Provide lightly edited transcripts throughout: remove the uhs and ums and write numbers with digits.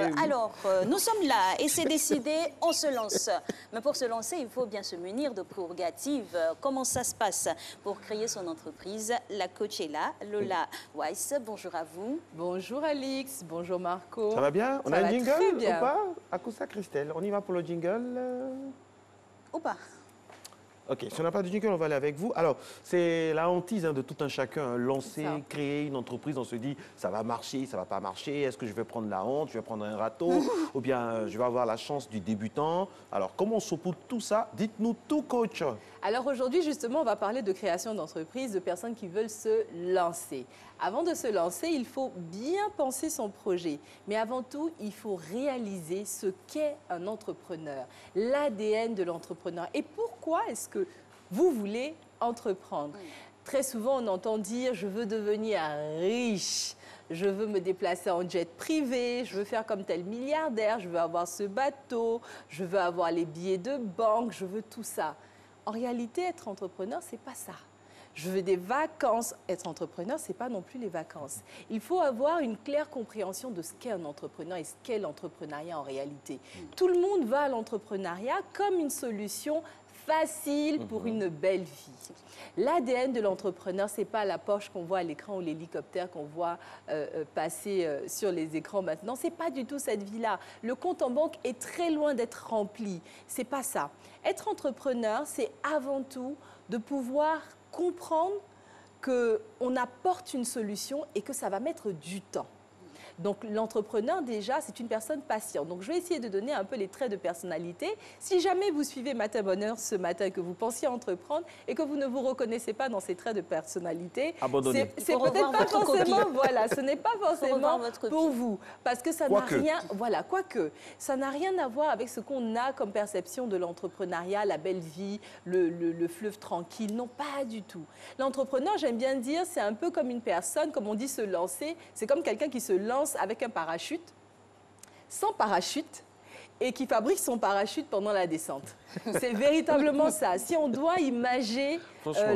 Nous sommes là et c'est décidé, on se lance. Mais pour se lancer, il faut bien se munir de prérogatives. Comment ça se passe pour créer son entreprise? La coach est là, Lola Weiss, bonjour à vous. Bonjour Alix, bonjour Marco. Ça va bien? On a un jingle très bien. ou pas? Akusa Christelle, on y va pour le jingle Ou pas? Ok, si on n'a pas de jingle, on va aller avec vous. Alors, c'est la hantise de tout un chacun. Lancer, créer une entreprise, on se dit, ça va marcher, ça va pas marcher. Est-ce que je vais prendre la honte, je vais prendre un râteau, ou bien je vais avoir la chance du débutant? Alors, comment on saupoudre tout ça? Dites-nous tout, coach. Alors aujourd'hui, justement, on va parler de création d'entreprise, de personnes qui veulent se lancer. Avant de se lancer, il faut bien penser son projet. Mais avant tout, il faut réaliser ce qu'est un entrepreneur, l'ADN de l'entrepreneur. Et pourquoi est-ce que vous voulez entreprendre? Très souvent, on entend dire « je veux devenir riche ». Je veux me déplacer en jet privé, je veux faire comme tel milliardaire, je veux avoir ce bateau, je veux avoir les billets de banque, je veux tout ça. En réalité, être entrepreneur, ce n'est pas ça. Je veux des vacances. Être entrepreneur, ce n'est pas non plus les vacances. Il faut avoir une claire compréhension de ce qu'est un entrepreneur et ce qu'est l'entrepreneuriat en réalité. Tout le monde va à l'entrepreneuriat comme une solution facile pour une belle vie. L'ADN de l'entrepreneur, ce n'est pas la Porsche qu'on voit à l'écran ou l'hélicoptère qu'on voit passer sur les écrans maintenant. Ce n'est pas du tout cette vie-là. Le compte en banque est très loin d'être rempli. Ce n'est pas ça. Être entrepreneur, c'est avant tout de pouvoir comprendre qu'on apporte une solution et que ça va mettre du temps. Donc, l'entrepreneur, déjà, c'est une personne patiente. Donc, je vais essayer de donner un peu les traits de personnalité. Si jamais vous suivez Matin Bonheur ce matin, que vous pensiez entreprendre et que vous ne vous reconnaissez pas dans ces traits de personnalité, c'est peut-être pas forcément, voilà, ce n'est pas forcément pour vous. Parce que ça n'a rien, voilà, quoique, ça n'a rien à voir avec ce qu'on a comme perception de l'entrepreneuriat, la belle vie, le fleuve tranquille. Non, pas du tout. L'entrepreneur, j'aime bien dire, c'est un peu comme une personne, comme on dit se lancer, c'est comme quelqu'un qui se lance avec un parachute, sans parachute, et qui fabrique son parachute pendant la descente. C'est véritablement ça. Si on doit imager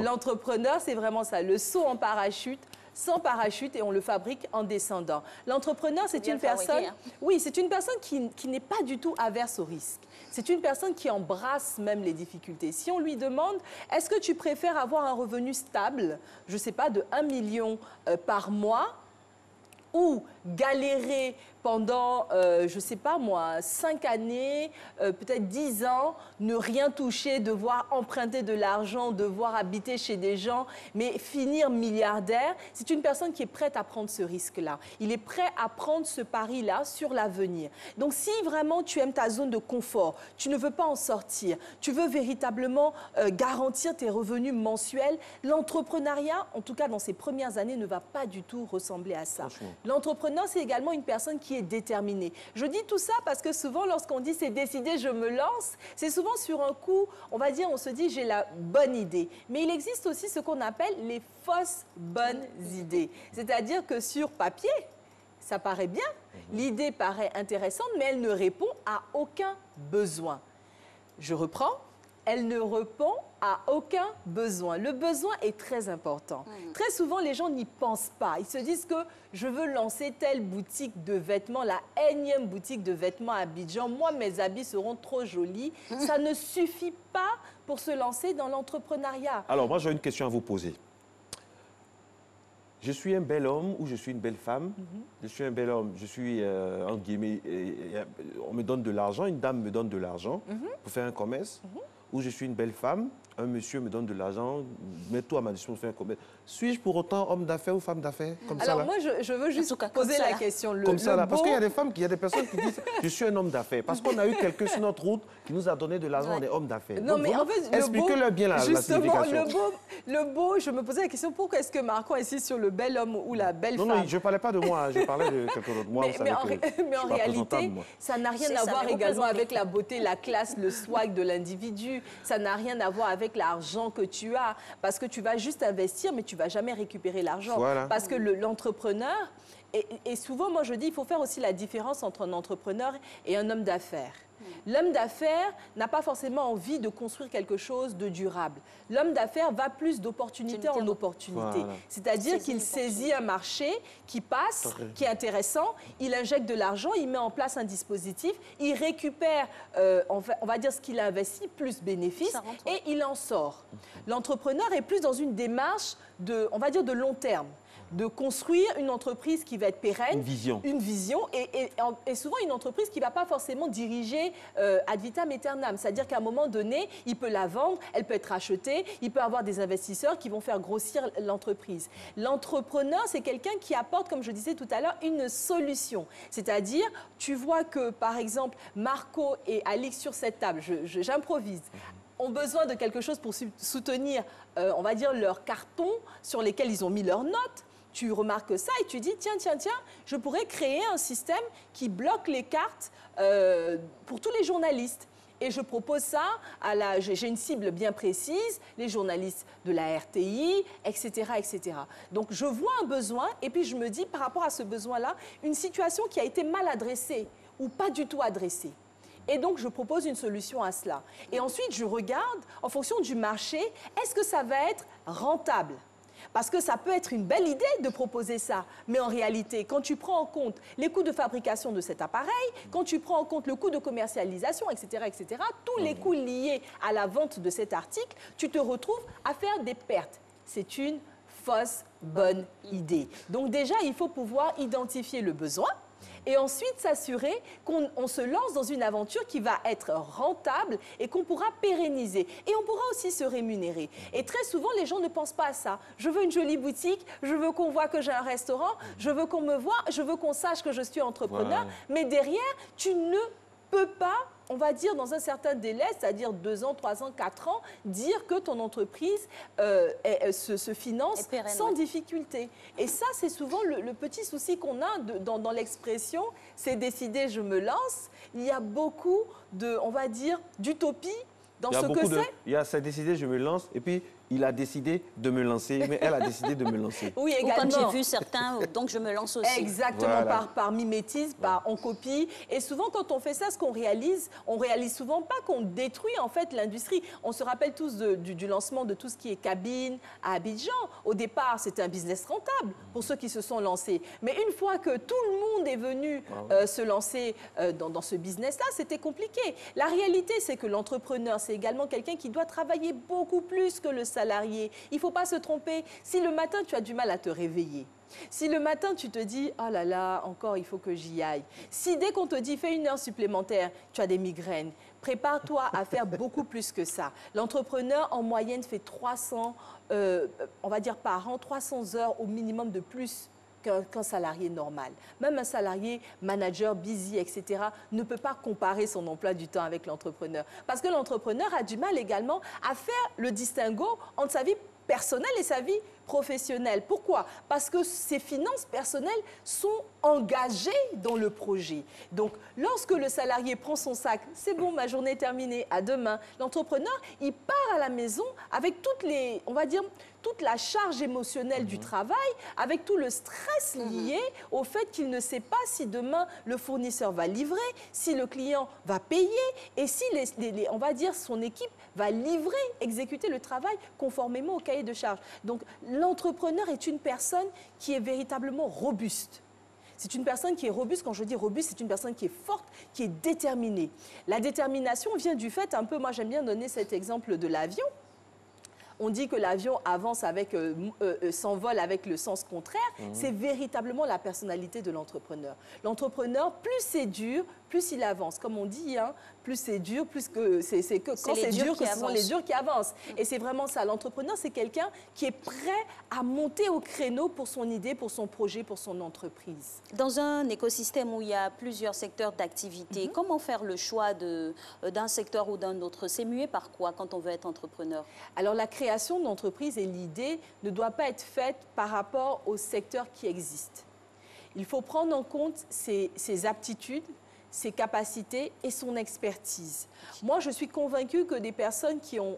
l'entrepreneur, c'est vraiment ça. Le saut en parachute, sans parachute, et on le fabrique en descendant. L'entrepreneur, c'est une personne, oui, c'est une personne qui n'est pas du tout averse au risque. C'est une personne qui embrasse même les difficultés. Si on lui demande, est-ce que tu préfères avoir un revenu stable, je ne sais pas, de 1 million par mois, ou galérer pendant, je ne sais pas moi, 5 années, peut-être 10 ans, ne rien toucher, devoir emprunter de l'argent, devoir habiter chez des gens, mais finir milliardaire, c'est une personne qui est prête à prendre ce risque-là. Il est prêt à prendre ce pari-là sur l'avenir. Donc si vraiment tu aimes ta zone de confort, tu ne veux pas en sortir, tu veux véritablement garantir tes revenus mensuels, l'entrepreneuriat, en tout cas dans ses premières années, ne va pas du tout ressembler à ça. L'entrepreneur, c'est également une personne qui est déterminée. Je dis tout ça parce que souvent, lorsqu'on dit « c'est décidé, je me lance », c'est souvent sur un coup, on va dire, on se dit « j'ai la bonne idée ». Mais il existe aussi ce qu'on appelle les fausses bonnes idées. C'est-à-dire que sur papier, ça paraît bien, l'idée paraît intéressante, mais elle ne répond à aucun besoin. Je reprends. Elle ne répond à aucun besoin. Le besoin est très important. Très souvent, les gens n'y pensent pas. Ils se disent que je veux lancer telle boutique de vêtements, la énième boutique de vêtements à Abidjan. Moi, mes habits seront trop jolis. Ça ne suffit pas pour se lancer dans l'entrepreneuriat. Alors, moi, j'ai une question à vous poser. Je suis un bel homme ou je suis une belle femme? Je suis un bel homme, je suis, entre guillemets, on me donne de l'argent, une dame me donne de l'argent pour faire un commerce. Ou je suis une belle femme, un monsieur me donne de l'argent, met tout à ma disposition pour faire un commerce. Suis-je pour autant homme d'affaires ou femme d'affaires? Alors moi, je veux juste poser la question. Comme ça, là. Parce qu'il y a des femmes, il y a des personnes qui disent « je suis un homme d'affaires ». Parce qu'on a eu quelqu'un sur notre route qui nous a donné de l'argent, on est homme d'affaires. Non, mais en fait, expliquez-leur bien la signification. Le beau, je me posais la question, pourquoi est-ce que Marco insiste sur le bel homme ou la belle femme? Non, je ne parlais pas de moi, je parlais de quelqu'un d'autre. Moi, mais en réalité, ça n'a rien à voir également avec la beauté, la classe, le swag de l'individu. Ça n'a rien à voir avec l'argent que tu as. Parce que tu vas juste investir, mais tu ne vas jamais récupérer l'argent. Parce que l'entrepreneur Et souvent, moi, je dis, il faut faire aussi la différence entre un entrepreneur et un homme d'affaires. L'homme d'affaires n'a pas forcément envie de construire quelque chose de durable. L'homme d'affaires va plus d'opportunité en opportunité. Voilà. C'est-à-dire qu'il saisit un marché qui passe, qui est intéressant, il injecte de l'argent, il met en place un dispositif, il récupère, on va dire ce qu'il a investi, plus bénéfice, et il en sort. L'entrepreneur est plus dans une démarche on va dire, de long terme, de construire une entreprise qui va être pérenne. Une vision. Une vision et souvent une entreprise qui ne va pas forcément diriger ad vitam aeternam. C'est-à-dire qu'à un moment donné, il peut la vendre, elle peut être rachetée, il peut avoir des investisseurs qui vont faire grossir l'entreprise. L'entrepreneur, c'est quelqu'un qui apporte, comme je disais tout à l'heure, une solution. C'est-à-dire, tu vois que, par exemple, Marco et Alix sur cette table, j'improvise, ont besoin de quelque chose pour soutenir, on va dire, leurs cartons sur lesquels ils ont mis leurs notes. Tu remarques ça et tu dis, tiens, je pourrais créer un système qui bloque les cartes pour tous les journalistes. Et je propose ça j'ai une cible bien précise, les journalistes de la RTI, etc., etc. Donc, je vois un besoin et puis je me dis, par rapport à ce besoin-là, une situation qui a été mal adressée ou pas du tout adressée. Et donc, je propose une solution à cela. Et ensuite, je regarde, en fonction du marché, est-ce que ça va être rentable ? Parce que ça peut être une belle idée de proposer ça. Mais en réalité, quand tu prends en compte les coûts de fabrication de cet appareil, quand tu prends en compte le coût de commercialisation, etc., etc., tous les coûts liés à la vente de cet article, tu te retrouves à faire des pertes. C'est une fausse bonne idée. Donc déjà, il faut pouvoir identifier le besoin. Et ensuite s'assurer qu'on se lance dans une aventure qui va être rentable et qu'on pourra pérenniser. Et on pourra aussi se rémunérer. Et très souvent, les gens ne pensent pas à ça. Je veux une jolie boutique, je veux qu'on voit que j'ai un restaurant, je veux qu'on me voie, je veux qu'on sache que je suis entrepreneur. Ouais. Mais derrière, tu ne peux pas, on va dire dans un certain délai, c'est-à-dire 2 ans, 3 ans, 4 ans, dire que ton entreprise se finance sans difficulté. Et ça, c'est souvent le petit souci qu'on a dans l'expression « c'est décidé, je me lance ». Il y a beaucoup de, on va dire, d'utopie dans ce que c'est. Il y a « c'est décidé, je me lance » et puis il a décidé de me lancer, mais elle a décidé de me lancer. Oui, également. Ou comme j'ai vu certains, donc je me lance aussi. Exactement, voilà. par mimétisme, on copie. Et souvent, quand on fait ça, ce qu'on réalise, on réalise souvent pas qu'on détruit en fait l'industrie. On se rappelle tous du lancement de tout ce qui est cabine à Abidjan. Au départ, c'était un business rentable pour ceux qui se sont lancés. Mais une fois que tout le monde est venu se lancer dans ce business-là, c'était compliqué. La réalité, c'est que l'entrepreneur, c'est également quelqu'un qui doit travailler beaucoup plus que le salarié. Il ne faut pas se tromper. Si le matin, tu as du mal à te réveiller, si le matin, tu te dis « oh là là, encore, il faut que j'y aille », si dès qu'on te dit « fais 1 heure supplémentaire », tu as des migraines, prépare-toi à faire beaucoup plus que ça. L'entrepreneur, en moyenne, fait 300, on va dire par an, 300 heures au minimum de plus qu'un salarié normal. Même un salarié, manager, busy, etc., ne peut pas comparer son emploi du temps avec l'entrepreneur. Parce que l'entrepreneur a du mal également à faire le distinguo entre sa vie personnelle et sa vie professionnelle. Pourquoi? Parce que ses finances personnelles sont engagées dans le projet. Donc, lorsque le salarié prend son sac, c'est bon, ma journée est terminée, à demain, l'entrepreneur, il part à la maison avec toutes les, on va dire, toute la charge émotionnelle du travail, avec tout le stress lié au fait qu'il ne sait pas si demain le fournisseur va livrer, si le client va payer et si, on va dire, son équipe va livrer, exécuter le travail conformément au cahier de charge. Donc, l'entrepreneur est une personne qui est véritablement robuste. C'est une personne qui est robuste. Quand je dis robuste, c'est une personne qui est forte, qui est déterminée. La détermination vient du fait, un peu, moi j'aime bien donner cet exemple de l'avion. On dit que l'avion avance avec, s'envole avec le sens contraire. C'est véritablement la personnalité de l'entrepreneur. L'entrepreneur, plus c'est dur, plus il avance. Comme on dit, hein, plus c'est dur, plus que c'est que quand c'est dur que ce sont les durs qui avancent. Et c'est vraiment ça. L'entrepreneur, c'est quelqu'un qui est prêt à monter au créneau pour son idée, pour son projet, pour son entreprise. Dans un écosystème où il y a plusieurs secteurs d'activité, comment faire le choix d'un secteur ou d'un autre? C'est muet par quoi quand on veut être entrepreneur? Alors, la création d'entreprise et l'idée ne doit pas être faite par rapport au secteur qui existe. Il faut prendre en compte ses aptitudes, ses capacités et son expertise. Moi, je suis convaincue que des personnes qui ont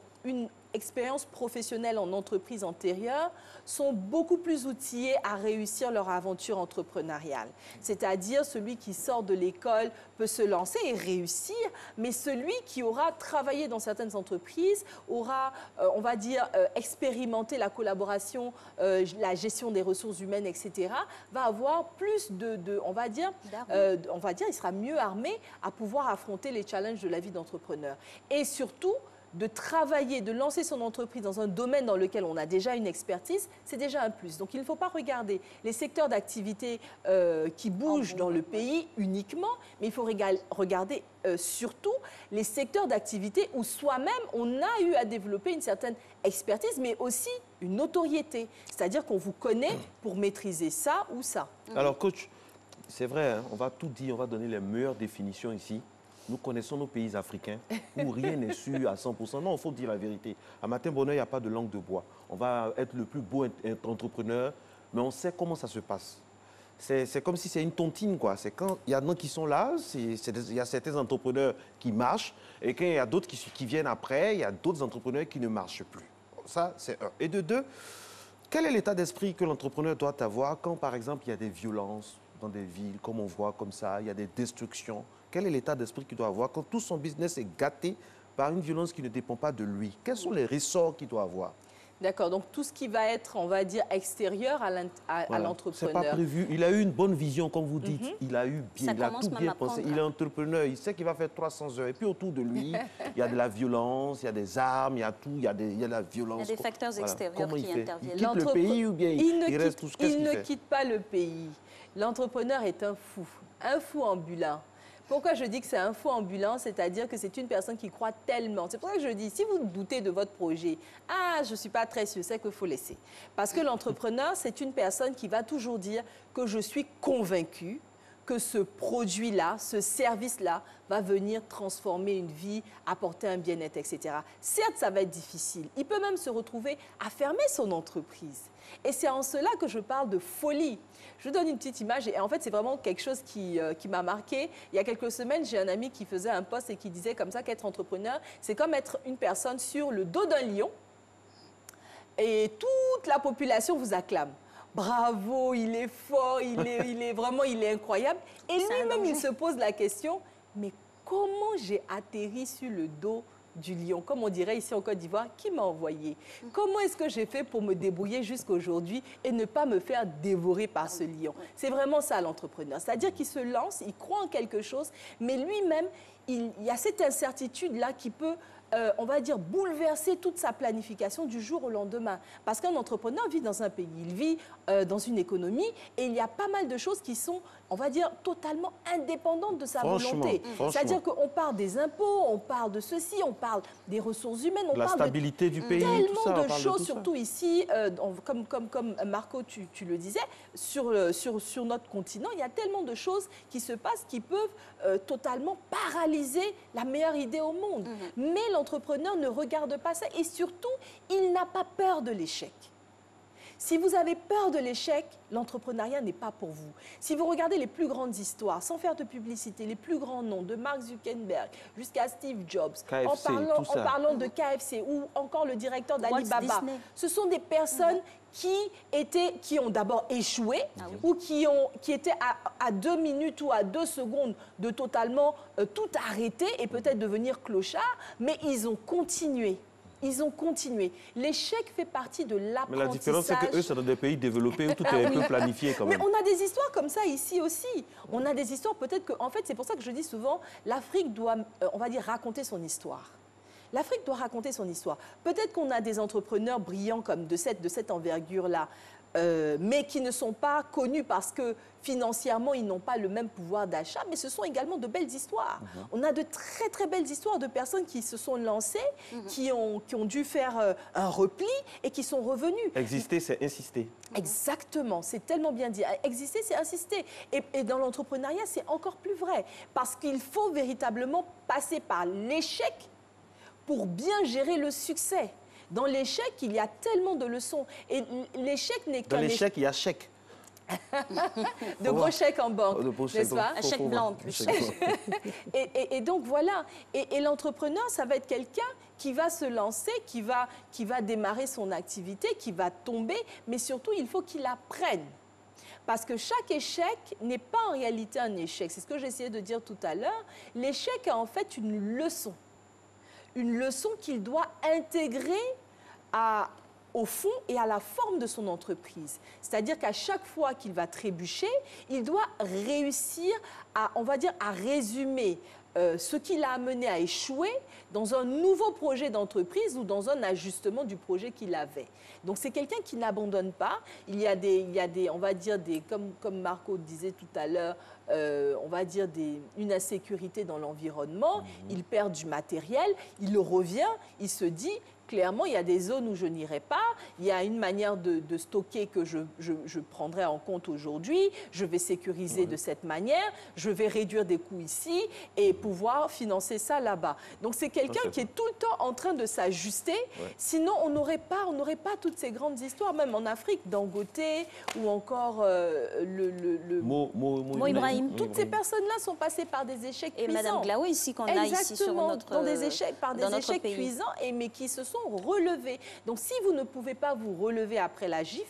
expérience professionnelle en entreprise antérieure sont beaucoup plus outillés à réussir leur aventure entrepreneuriale. C'est-à-dire, celui qui sort de l'école peut se lancer et réussir, mais celui qui aura travaillé dans certaines entreprises, aura, on va dire, expérimenté la collaboration, la gestion des ressources humaines, etc., va avoir plus on va dire, il sera mieux armé à pouvoir affronter les challenges de la vie d'entrepreneur. Et surtout, de travailler, de lancer son entreprise dans un domaine dans lequel on a déjà une expertise, c'est déjà un plus. Donc, il ne faut pas regarder les secteurs d'activité qui bougent dans le pays uniquement, mais il faut regarder surtout les secteurs d'activité où soi-même, on a eu à développer une certaine expertise, mais aussi une notoriété. C'est-à-dire qu'on vous connaît pour maîtriser ça ou ça. Alors, coach, c'est vrai, hein, on va tout dire, on va donner les meilleures définitions ici. Nous connaissons nos pays africains où rien n'est sûr à 100%. Non, il faut dire la vérité. À Matin Bonheur, il n'y a pas de langue de bois. On va être le plus beau entrepreneur, mais on sait comment ça se passe. C'est comme si c'est une tontine, quoi. C'est quand il y en a qui sont là, il y a certains entrepreneurs qui marchent, et quand il y a d'autres qui viennent après, il y a d'autres entrepreneurs qui ne marchent plus. Ça, c'est un. Et de deux, quel est l'état d'esprit que l'entrepreneur doit avoir quand, par exemple, il y a des violences dans des villes, comme on voit comme ça, il y a des destructions? Quel est l'état d'esprit qu'il doit avoir quand tout son business est gâté par une violence qui ne dépend pas de lui? Quels sont les ressorts qu'il doit avoir? D'accord, donc tout ce qui va être, on va dire, extérieur à l'entrepreneur. C'est pas prévu. Il a eu une bonne vision, comme vous dites. Il a eu bien, il a tout bien pensé. Il est entrepreneur, il sait qu'il va faire 300 heures. Et puis autour de lui, il y a de la violence, il y a des armes, il y a tout, il y a de la violence. Il y a des facteurs extérieurs qui interviennent. Il quitte le pays ou bien il reste tout ce qu'il fait? Il ne quitte pas le pays. L'entrepreneur est un fou ambulant. Pourquoi je dis que c'est un fou ambulant? C'est-à-dire que c'est une personne qui croit tellement. C'est pour ça que je dis, si vous doutez de votre projet, je ne suis pas très sûre, c'est qu'il faut laisser. Parce que l'entrepreneur, c'est une personne qui va toujours dire que je suis convaincu que ce produit-là, ce service-là, va venir transformer une vie, apporter un bien-être, etc. Certes, ça va être difficile. Il peut même se retrouver à fermer son entreprise. Et c'est en cela que je parle de folie. Je vous donne une petite image et en fait, c'est vraiment quelque chose qui m'a marqué. Il y a quelques semaines, j'ai un ami qui faisait un post et qui disait comme ça qu'être entrepreneur, c'est comme être une personne sur le dos d'un lion et toute la population vous acclame. Bravo, il est fort, il est incroyable. Et lui-même, il se pose la question, mais comment j'ai atterri sur le dos du lion, comme on dirait ici en Côte d'Ivoire, qui m'a envoyé? Comment est-ce que j'ai fait pour me débrouiller jusqu'à aujourd'hui et ne pas me faire dévorer par ce lion? C'est vraiment ça l'entrepreneur. C'est-à-dire qu'il se lance, il croit en quelque chose, mais lui-même, il y a cette incertitude-là qui peut, on va dire, bouleverser toute sa planification du jour au lendemain. Parce qu'un entrepreneur vit dans un pays, il vit dans une économie et il y a pas mal de choses qui sont, on va dire, totalement indépendantes de sa volonté. C'est-à-dire qu'on parle des impôts, on parle de ceci, on parle des ressources humaines, on parle de la stabilité du pays, tellement de choses, surtout ici, comme Marco, tu le disais, sur notre continent, il y a tellement de choses qui se passent qui peuvent totalement paralyser la meilleure idée au monde. Mais l'entrepreneur ne regarde pas ça et surtout, il n'a pas peur de l'échec. Si vous avez peur de l'échec, l'entrepreneuriat n'est pas pour vous. Si vous regardez les plus grandes histoires, sans faire de publicité, les plus grands noms, de Mark Zuckerberg jusqu'à Steve Jobs, KFC, en parlant de KFC ou encore le directeur d'Alibaba, ce sont des personnes qui ont d'abord échoué ou qui étaient à 2 minutes ou à 2 secondes de totalement tout arrêter et peut-être devenir clochard, mais ils ont continué. Ils ont continué. L'échec fait partie de l'apprentissage. Mais la différence, c'est qu'eux, c'est dans des pays développés où tout est un peu planifié quand même. Mais on a des histoires comme ça ici aussi. On a des histoires peut-être que... En fait, c'est pour ça que je dis souvent, l'Afrique doit, on va dire, raconter son histoire. L'Afrique doit raconter son histoire. Peut-être qu'on a des entrepreneurs brillants comme de cette envergure-là, mais qui ne sont pas connus parce que financièrement, ils n'ont pas le même pouvoir d'achat, mais ce sont également de belles histoires. On a de très, très belles histoires de personnes qui se sont lancées, qui ont dû faire un repli et qui sont revenus. Exister, c'est insister. Exactement, c'est tellement bien dit. Exister, c'est insister. Et dans l'entrepreneuriat, c'est encore plus vrai, parce qu'il faut véritablement passer par l'échec pour bien gérer le succès. Dans l'échec, il y a tellement de leçons. Et l'échec n'est qu'un... Dans l'échec, il y a chèque. De gros chèques en banque, n'est-ce pas? Un chèque blanc en plus. Et donc voilà, et l'entrepreneur, ça va être quelqu'un qui va se lancer, qui va démarrer son activité, qui va tomber, mais surtout, il faut qu'il apprenne. Parce que chaque échec n'est pas en réalité un échec. C'est ce que j'essayais de dire tout à l'heure. L'échec est en fait une leçon. Une leçon qu'il doit intégrer au fond et à la forme de son entreprise. C'est-à-dire qu'à chaque fois qu'il va trébucher, il doit réussir à, on va dire, à résumer ce qui l'a amené à échouer dans un nouveau projet d'entreprise ou dans un ajustement du projet qu'il avait. Donc, c'est quelqu'un qui n'abandonne pas. Il y a des, on va dire, comme Marco disait tout à l'heure, on va dire une insécurité dans l'environnement. Il perd du matériel, il revient, il se dit, clairement, il y a des zones où je n'irai pas, il y a une manière de stocker que je prendrai en compte aujourd'hui, je vais sécuriser de cette manière, je vais réduire des coûts ici et pouvoir financer ça là-bas. Donc, c'est quelqu'un qui est tout le temps en train de s'ajuster, sinon on n'aurait pas toutes ces grandes histoires, même en Afrique, Dangote ou encore Mo Ibrahim. Toutes ces personnes-là sont passées par des échecs cuisants. Et Madame Glaoui, ici, qu'on a ici sur notre dans des échecs, par des échecs cuisants, mais qui se sont relevés. Donc, si vous ne pouvez pas vous relever après la gifle,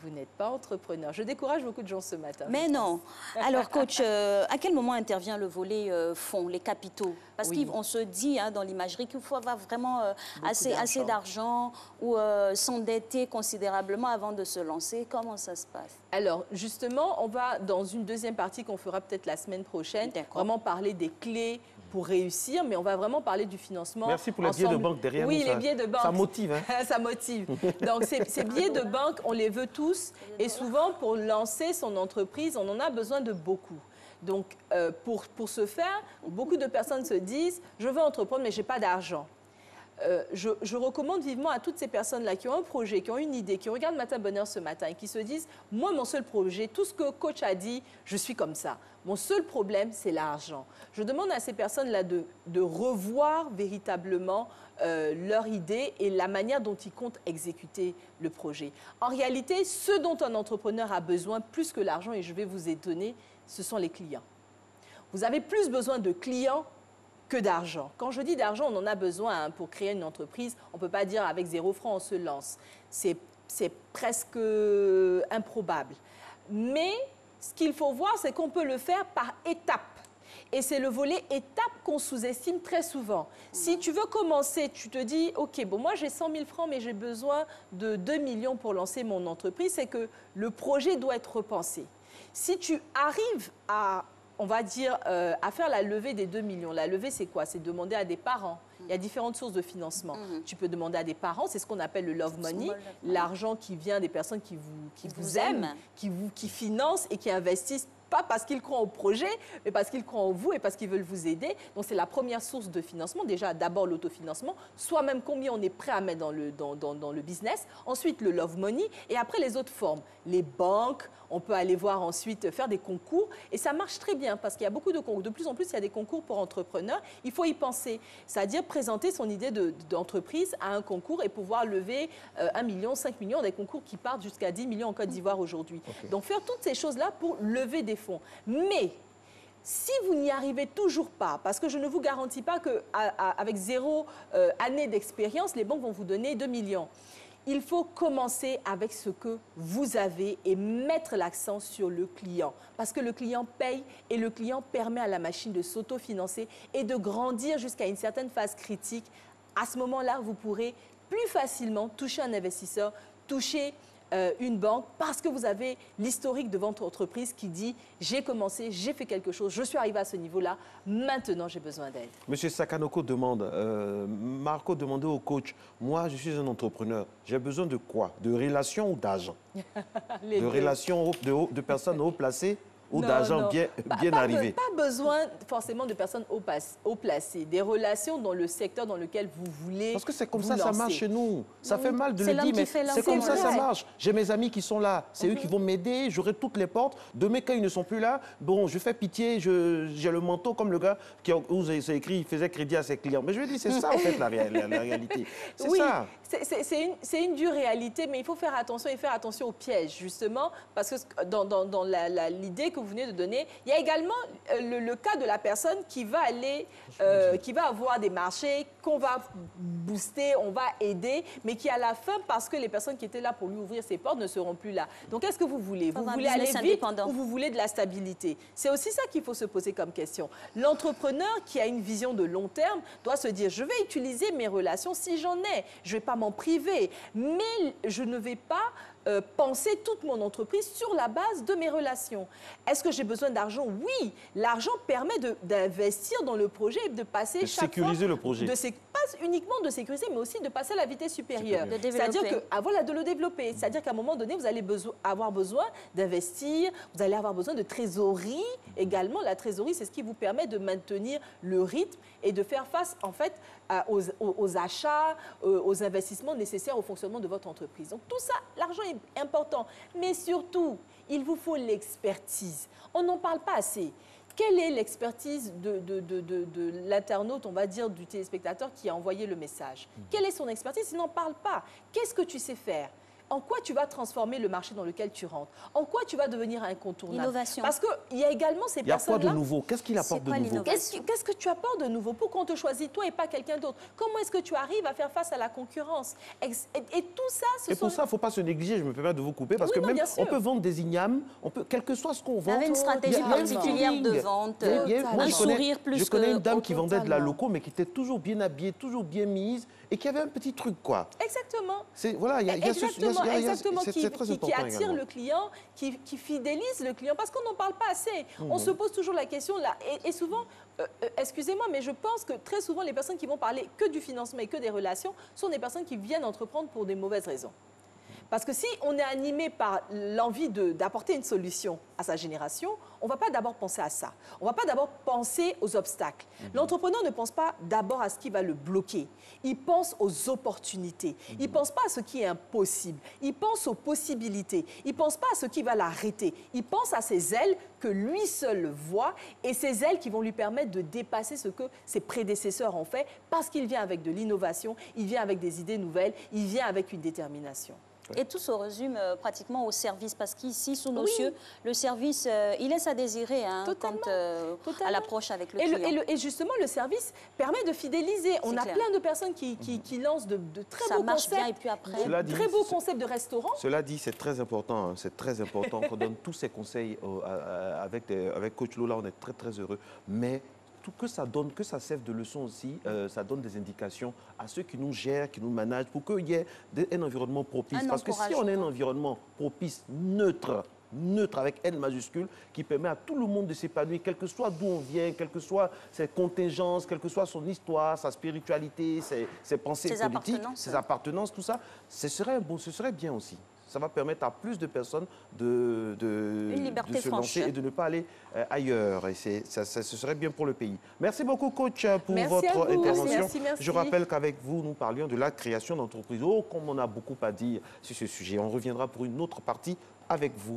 vous n'êtes pas entrepreneur. Je décourage beaucoup de gens ce matin. Mais non. Alors, coach, à quel moment intervient le volet fonds, les capitaux? Parce qu'on se dit dans l'imagerie qu'il faut avoir vraiment assez d'argent ou s'endetter considérablement avant de se lancer. Comment ça se passe? Alors, justement, on va, dans une deuxième partie qu'on fera peut-être la semaine prochaine, vraiment parler des clés pour réussir, mais on va vraiment parler du financement. Merci pour les billets de banque derrière nous. Oui, les billets de banque. Ça motive. Hein? Ça motive. Donc, ces billets de banque, on les veut tous. Et souvent, pour lancer son entreprise, on en a besoin de beaucoup. Donc, pour ce faire, beaucoup de personnes se disent « je veux entreprendre, mais je n'ai pas d'argent ». Je recommande vivement à toutes ces personnes-là qui ont un projet, qui ont une idée, qui regardent Matin Bonheur ce matin et qui se disent « moi, mon seul projet, tout ce que coach a dit, je suis comme ça. Mon seul problème, c'est l'argent. » Je demande à ces personnes-là de revoir véritablement leur idée et la manière dont ils comptent exécuter le projet. En réalité, ce dont un entrepreneur a besoin plus que l'argent, et je vais vous étonner, ce sont les clients. Vous avez plus besoin de clients que d'argent. Quand je dis d'argent, on en a besoin pour créer une entreprise. On ne peut pas dire avec 0 francs, on se lance. C'est presque improbable. Mais ce qu'il faut voir, c'est qu'on peut le faire par étapes. Et c'est le volet étape qu'on sous-estime très souvent. Si tu veux commencer, tu te dis, OK, bon, moi j'ai 100 000 francs, mais j'ai besoin de 2 millions pour lancer mon entreprise, c'est que le projet doit être repensé. Si tu arrives à, on va dire, à faire la levée des 2 millions, la levée c'est quoi? C'est demander à des parents. Il y a différentes sources de financement. Tu peux demander à des parents, c'est ce qu'on appelle le love money, l'argent qui vient des personnes qui vous aiment, qui financent et qui investissent pas parce qu'ils croient au projet, mais parce qu'ils croient en vous et parce qu'ils veulent vous aider. Donc, c'est la première source de financement. Déjà, d'abord l'autofinancement, soit même combien on est prêt à mettre dans le business. Ensuite, le love money et après, les autres formes. Les banques, on peut aller voir ensuite, faire des concours. Et ça marche très bien parce qu'il y a beaucoup de concours. De plus en plus, il y a des concours pour entrepreneurs. Il faut y penser. C'est-à-dire présenter son idée d'entreprise à un concours et pouvoir lever 1 million, 5 millions, des concours qui partent jusqu'à 10 millions en Côte d'Ivoire aujourd'hui. Donc, faire toutes ces choses-là pour lever des fonds. Mais si vous n'y arrivez toujours pas, parce que je ne vous garantis pas qu'avec 0 année d'expérience, les banques vont vous donner 2 millions. Il faut commencer avec ce que vous avez et mettre l'accent sur le client. Parce que le client paye et le client permet à la machine de s'autofinancer et de grandir jusqu'à une certaine phase critique. À ce moment-là, vous pourrez plus facilement toucher un investisseur, toucher une banque parce que vous avez l'historique de votre entreprise qui dit « j'ai commencé, j'ai fait quelque chose, je suis arrivé à ce niveau-là, maintenant j'ai besoin d'aide ». Monsieur Sakanoko demande, Marco demandait au coach, moi je suis un entrepreneur, j'ai besoin de quoi? De relations ou d'argent? De relations, de personnes haut placées ou d'argent bien arrivé. Pas besoin forcément de personnes haut placées, des relations dans le secteur dans lequel vous voulez. Parce que c'est comme ça marche chez nous. Ça fait mal de C'est le dire, mais c'est comme ça vrai. marche. J'ai mes amis qui sont là, c'est eux qui vont m'aider, j'aurai toutes les portes. Demain, quand ils ne sont plus là, bon, je fais pitié, j'ai le manteau comme le gars où c'est écrit, il faisait crédit à ses clients. Mais je veux dire, c'est ça en fait la réalité. C'est oui, ça. C'est une dure réalité, mais il faut faire attention et faire attention aux pièges, justement, parce que dans l'idée que vous venez de donner, il y a également le cas de la personne qui va aller, qui va avoir des marchés, qu'on va booster, on va aider, mais qui à la fin, parce que les personnes qui étaient là pour lui ouvrir ses portes ne seront plus là. Donc, qu'est-ce que vous voulez? Vous voulez aller vite ou vous voulez de la stabilité? C'est aussi ça qu'il faut se poser comme question. L'entrepreneur qui a une vision de long terme doit se dire, je vais utiliser mes relations si j'en ai. Je ne vais pas m'en priver, mais je ne vais pas penser toute mon entreprise sur la base de mes relations. Est-ce que j'ai besoin d'argent? Oui. L'argent permet d'investir dans le projet et de passer chaque fois... sécuriser le projet. Pas uniquement de sécuriser, mais aussi de passer à la vitesse supérieure. C'est-à-dire que, voilà, de le développer. C'est-à-dire qu'à un moment donné, vous allez avoir besoin d'investir, vous allez avoir besoin de trésorerie également. La trésorerie, c'est ce qui vous permet de maintenir le rythme et de faire face, en fait, aux achats, aux investissements nécessaires au fonctionnement de votre entreprise. Donc, tout ça, l'argent est important. Mais surtout, il vous faut l'expertise. On n'en parle pas assez. Quelle est l'expertise de l'internaute, on va dire, du téléspectateur qui a envoyé le message? Quelle est son expertise? Il n'en parle pas. Qu'est-ce que tu sais faire? En quoi tu vas transformer le marché dans lequel tu rentres? En quoi tu vas devenir incontournable? L'innovation. Parce qu'il y a également ces personnes-là... Il y a quoi de nouveau? Qu'est-ce qu'il apporte de nouveau? Qu'est-ce que tu apportes de nouveau pour qu'on te choisisse, toi et pas quelqu'un d'autre? Comment est-ce que tu arrives à faire face à la concurrence? Et tout ça, Et pour ça, il ne faut pas se négliger, je me permets de vous couper, parce que même on peut vendre des ignames, quel que soit ce qu'on vend. Vous avez une stratégie particulière de vente, un sourire plus que... Je connais une dame qui vendait de la loco, mais qui était toujours bien habillée, toujours bien mise, et qui avait un petit truc, quoi. Exactement. Voilà, il y a exactement, c'est très important qui attire également. le client, qui fidélise le client, parce qu'on n'en parle pas assez. On se pose toujours la question là, et souvent, excusez-moi, mais je pense que très souvent, les personnes qui vont parler que du financement et que des relations sont des personnes qui viennent entreprendre pour des mauvaises raisons. Parce que si on est animé par l'envie d'apporter une solution à sa génération, on ne va pas d'abord penser à ça. On ne va pas d'abord penser aux obstacles. L'entrepreneur ne pense pas d'abord à ce qui va le bloquer. Il pense aux opportunités. Il ne pense pas à ce qui est impossible. Il pense aux possibilités. Il ne pense pas à ce qui va l'arrêter. Il pense à ses ailes que lui seul voit et ces ailes qui vont lui permettre de dépasser ce que ses prédécesseurs ont fait parce qu'il vient avec de l'innovation, il vient avec des idées nouvelles, il vient avec une détermination. Et tout se résume pratiquement au service, parce qu'ici, sous nos cieux, le service, il laisse à désirer quant à l'approche avec le client. Et justement, le service permet de fidéliser. On a plein de personnes qui lancent de très beaux concepts, bien, et puis après... très beaux concepts de restaurants. Cela dit, c'est très important. C'est très important qu'on donne tous ces conseils avec Coach Lola. On est très, très heureux. Mais tout que ça donne, que ça serve de leçon aussi, ça donne des indications à ceux qui nous gèrent, qui nous managent, pour qu'il y ait un environnement propice. Parce que si on a un environnement propice, neutre avec N majuscule, qui permet à tout le monde de s'épanouir, quel que soit d'où on vient, quelles que soient ses contingences, quelle que soit son histoire, sa spiritualité, ses pensées politiques, ses appartenances, tout ça, ce serait bien aussi. Ça va permettre à plus de personnes de se lancer et de ne pas aller ailleurs. Et ce serait bien pour le pays. Merci beaucoup, coach, pour votre intervention. Merci. Je rappelle qu'avec vous, nous parlions de la création d'entreprises. Oh, comme on a beaucoup à dire sur ce sujet. On reviendra pour une autre partie avec vous.